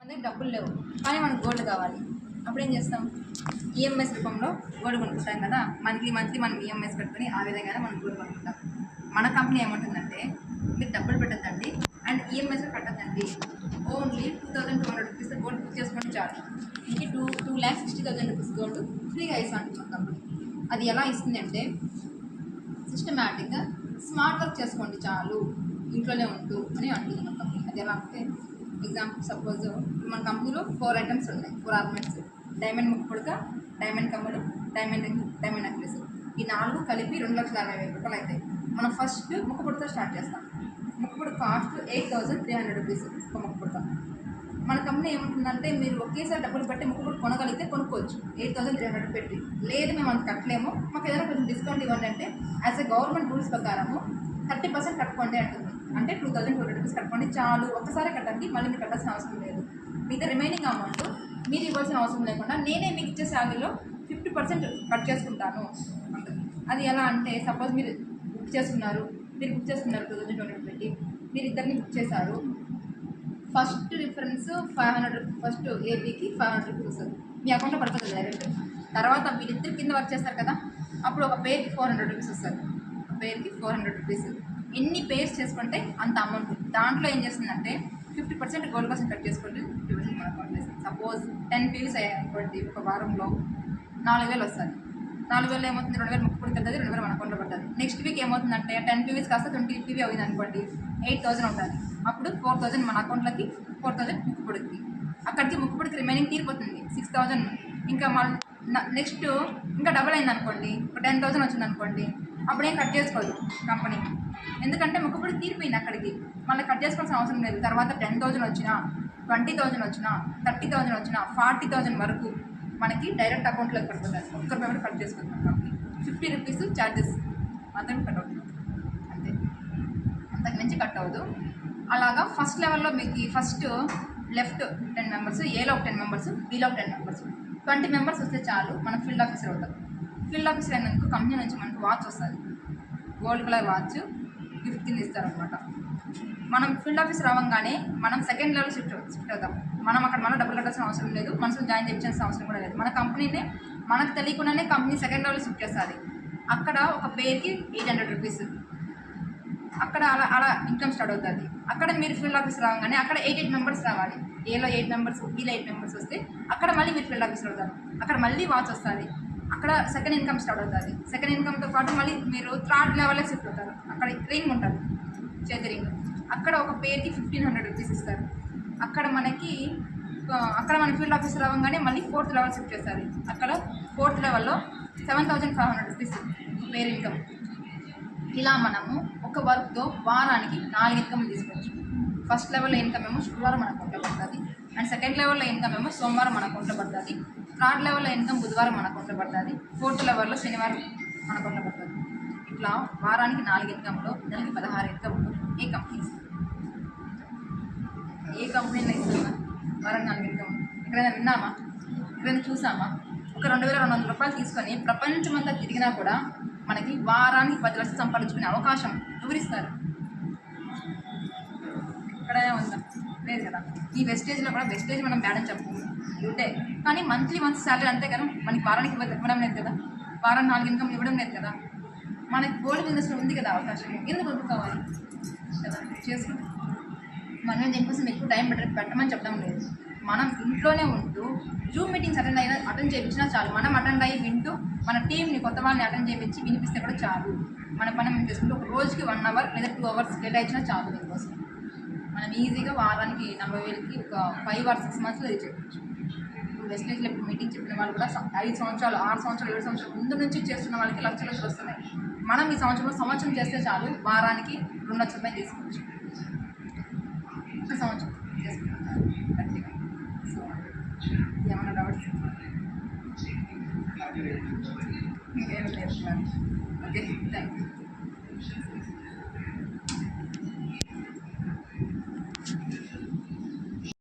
మనకి డబ్బులు లేవు కానీ మనకు గోల్డ్ కావాలి. అప్పుడు ఏం చేస్తాం? ఈఎంఐస్ రూపంలో గోల్డ్ కొనుక్కుంటాం కదా. మంత్లీ మనం ఈఎంఐస్ పెట్టుకుని ఆ విధంగానే మనం గోల్డ్ కొనుక్కుంటాం. మన కంపెనీ ఏమంటుందంటే మీరు డబ్బులు పెట్టద్దండి అండ్ ఈఎంఐస్ కట్టద్దండి, ఓన్లీ 2200 రూపీస్ గోల్డ్ బుక్ చేసుకుంటే చాలు, ఇంక 2,60,000 రూపీస్ గోల్డ్ ఫ్రీగా ఇస్తాను కంపెనీ. అది ఎలా ఇస్తుంది అంటే సిస్టమేటిక్గా స్మార్ట్ వర్క్ చేసుకోండి చాలు ఇంట్లోనే ఉంటూ అని అంటుంది మన కంపెనీ. అది ఎలా అంటే ఎగ్జాంపుల్ సపోజ్ మన కంపెనీలో 4 ఐటమ్స్ ఉన్నాయి, 4 ఆర్నమెంట్స్: డైమండ్ ముక్కు పుడక, డైమండ్ కమ్మలు, డైమండ్ రింగ్, డైమండ్ నెక్లెస్. ఈ 4 కలిపి 2,60,000 రూపాయలు అవుతాయి. మనం ఫస్ట్ ముక్కు పుడకతో స్టార్ట్ చేస్తాం. ముక్కు పుడక కాస్ట్ 8,300 రూపీస్ ఒక ముక్కు పుడక. మన కంపెనీ ఏమంటుందంటే మీరు ఒకేసారి డబ్బులు పెట్టి ముక్కు పుడక కొనగలిగితే కొనుక్కోవచ్చు 8,300 పెట్టి. లేదు మేము అంత కట్టలేము, మాకు ఏదైనా కొంచెం డిస్కౌంట్ ఇవ్వండి అంటే యాజ్ ఎ గవర్నమెంట్ రూల్స్ ప్రకారము 30% కట్టుకోండి అంటుంది. అంటే 2,200 రూపీస్ కట్టుకోండి చాలు, ఒక్కసారి కట్టండి, మళ్ళీ మీరు కట్టాల్సిన అవసరం లేదు. మిగతా రిమైనింగ్ అమౌంట్ మీరు ఇవ్వాల్సిన అవసరం లేకుండా నేనే మీకు ఇచ్చే శాలరీలో 50% కట్ చేసుకుంటాను అంటుంది. అది ఎలా అంటే సపోజ్ మీరు బుక్ చేసుకున్నారు 2,200 పెట్టి మీరు ఇద్దరిని బుక్ చేశారు. ఫస్ట్ రిఫరెన్స్ 500, ఫస్ట్ ఏపీకి 500 రూపీస్ వస్తుంది, మీ అకౌంట్లో పడుతుంది డైరెక్ట్. తర్వాత వీళ్ళిద్దరు కింద వర్క్ చేస్తారు కదా, అప్పుడు ఒక పేరుకి 400 రూపీస్ వస్తుంది. ఒక పేరుకి 400 రూపీస్. ఎన్ని పేర్స్ చేసుకుంటే అంత అమౌంట్. దాంట్లో ఏం చేస్తుందంటే 50% గోల్డ్ కోసం కట్ చేసుకుంటే 50% మన అకౌంట్లో వేస్తుంది. సపోజ్ 10 పీవీస్ అయ్యాయి అనుకోండి, ఒక వారంలో 4,000 వస్తుంది. 4,000 ఏమవుతుంది? 2,000 ముక్కు పుడక పడుతుంది, 2,000 మన అకౌంట్లో పడుతుంది. నెక్స్ట్ వీక్ ఏమవుతుందంటే 10 పీవీస్ కాస్త 20 పీవీ అయింది అనుకోండి, 8,000 ఉంటుంది. అప్పుడు 4,000 మన అకౌంట్లోకి, 4,000 ముక్కు పుడకకి. అక్కడికి ముక్కు పుడక రిమైనింగ్ తీరిపోతుంది 6,000. ఇంకా నెక్స్ట్ ఇంకా డబుల్ అయింది అనుకోండి, ఒక 10,000 వచ్చింది అనుకోండి, అప్పుడేం కట్ చేసుకోదు కంపెనీ. ఎందుకంటే ముక్కు పుడక తీరిపోయింది అక్కడికి, మళ్ళీ కట్ చేసుకోవాల్సిన అవసరం లేదు. తర్వాత 10,000 వచ్చినా, 20,000 వచ్చినా, 30,000 వచ్చినా, 40,000 వరకు మనకి డైరెక్ట్ అకౌంట్లోకి పడిపోతుంది. ఒక్క రూపాయి కట్ చేసుకుంటాం కంపెనీ. 50 రూపీస్ ఛార్జెస్ మాత్రమే కట్ అవుతుంది, అంతే, అంతకు మించి కట్ అవ్వదు. అలాగా ఫస్ట్ లెవెల్లో మీకు ఫస్ట్ లెఫ్ట్ 10 మెంబర్స్, ఏలో ఒక 10 మెంబర్స్, బీలో ఒక 10 మెంబర్స్, 20 మెంబర్స్ వస్తే చాలు మనం ఫీల్డ్ ఆఫీసర్ అవుతాం. ఫీల్డ్ ఆఫీసర్ అయినందుకు కంపెనీ నుంచి మనకు వాచ్ వస్తుంది, గోల్డ్ కలర్ వాచ్ గిఫ్ట్ కింద ఇస్తారనమాట. మనం ఫీల్డ్ ఆఫీసర్ అవ్వగానే మనం సెకండ్ లెవెల్ షిఫ్ట్ అవుతాం. మనం అక్కడ మళ్ళీ డబ్బులు కట్టాల్సిన అవసరం లేదు, మనసులో జాయిన్ చేయించాల్సిన అవసరం కూడా లేదు. మన కంపెనీనే మనకు తెలియకుండానే కంపెనీ సెకండ్ లెవెల్ షిఫ్ట్ చేస్తుంది. అక్కడ ఒక పేరుకి 800 రూపీస్, అక్కడ అలా ఇన్కమ్ స్టార్ట్ అవుతుంది. అక్కడ మీరు ఫీల్డ్ ఆఫీసర్ రాగానే అక్కడ 8 మెంబర్స్ రావాలి. ఏలో 8 మెంబర్స్, బీలో 8 మెంబర్స్ వస్తే అక్కడ మళ్ళీ మీరు ఫీల్డ్ ఆఫీసర్ అవుతారు. అక్కడ మళ్ళీ వాచ్ వస్తుంది, అక్కడ సెకండ్ ఇన్కమ్ స్టార్ట్ అవుతుంది. సెకండ్ ఇన్కమ్తో పాటు మళ్ళీ మీరు థర్డ్ లెవెల్లో షిఫ్ట్ అవుతారు. అక్కడ రింగ్ ఉంటుంది, చేతి రింగ్, అక్కడ ఒక పేరుకి 1,500 రూపీస్ ఇస్తారు. అక్కడ మన ఫీల్డ్ ఆఫీసర్ అవ్వగానే మళ్ళీ 4th లెవెల్ షిఫ్ట్ చేస్తారు. అక్కడ 4th లెవెల్లో 7,500 రూపీస్ పేరు ఇన్కమ్. ఇలా మనము ఒక వర్క్తో వారానికి 4 ఇన్కమ్లు తీసుకోవచ్చు. ఫస్ట్ లెవెల్లో ఇన్కమ్ ఏమో శుక్రవారం మన అకౌంట్లో పడుతుంది, అండ్ సెకండ్ లెవెల్లో ఇన్కమ్ ఏమో సోమవారం మన అకౌంట్లో పడుతుంది, థర్డ్ లెవెల్లో ఇన్కమ్ బుధవారం మన అకౌంట్లో పడుతుంది, 4th లెవెల్లో శనివారం మన అకౌంట్లో పడుతుంది. ఇట్లా వారానికి 4 ఇన్కమ్లు, నెలకి 16 ఇన్కమ్లు. ఏ కంపెనీలో ఇస్తున్నా వారానికి 4 ఇన్కమ్? ఎక్కడైనా విన్నామా? ఎక్కడైనా చూసామా? ఒక 2,200 రూపాయలు తీసుకొని ప్రపంచమంతా తిరిగినా కూడా మనకి వారానికి 10 లక్షలు సంపాదించుకునే అవకాశం ఎవరిస్తారు? ఎక్కడైనా ఉందా? లేదు కదా. ఈ వెస్టేజ్లో కూడా వెస్టేజ్ మనం బ్యాడని చెప్పము, ఉంటే కానీ మంత్లీ శాలరీ అంతే కదా, మనకి వారానికి ఇవ్వడం లేదు కదా, వారానికి 4 ఇన్కమ్ ఇవ్వడం లేదు కదా. మనకి గోల్డ్ బిజినెస్లో ఉంది కదా అవకాశం, ఎందుకు వదులుకోవాలి కదా, చేసుకుంటాం. మనం దీనికోసం ఎక్కువ టైం పెట్టమని చెప్పడం లేదు. మనం ఇంట్లోనే ఉంటూ జూమ్ మీటింగ్స్ అటెండ్ చేయించినా చాలు. మనం అటెండ్ అయ్యి వింటూ మన టీంని కొత్త వాళ్ళని అటెండ్ చేయించి వినిపిస్తే కూడా చాలు. మన పని మనం చేసుకుంటూ ఒక రోజుకి 1 అవర్ లేదా 2 అవర్స్ కేటాయించినా చాలు. దీనికోసం మనం ఈజీగా వారానికి 40,000కి ఒక 5 or 6 monthsలో ఇది చేయవచ్చు. ఇప్పుడు వెస్టేజ్లో ఇప్పుడు మీటింగ్ చెప్పిన వాళ్ళు కూడా 5 సంవత్సరాలు, 6 సంవత్సరాలు, 7 సంవత్సరాలు ముందు నుంచి చేస్తున్న వాళ్ళకి లక్షలు వస్తున్నాయి. మనం ఈ సంవత్సరం చేస్తే చాలు, వారానికి 2 లక్షల రూపాయలు తీసుకోవచ్చు. ఒక సంవత్సరం చేసుకుంటారు గట్టిగా. సో ఏమన్నా డౌట్స్? ఇంకేం లేదు. Okay, thank you.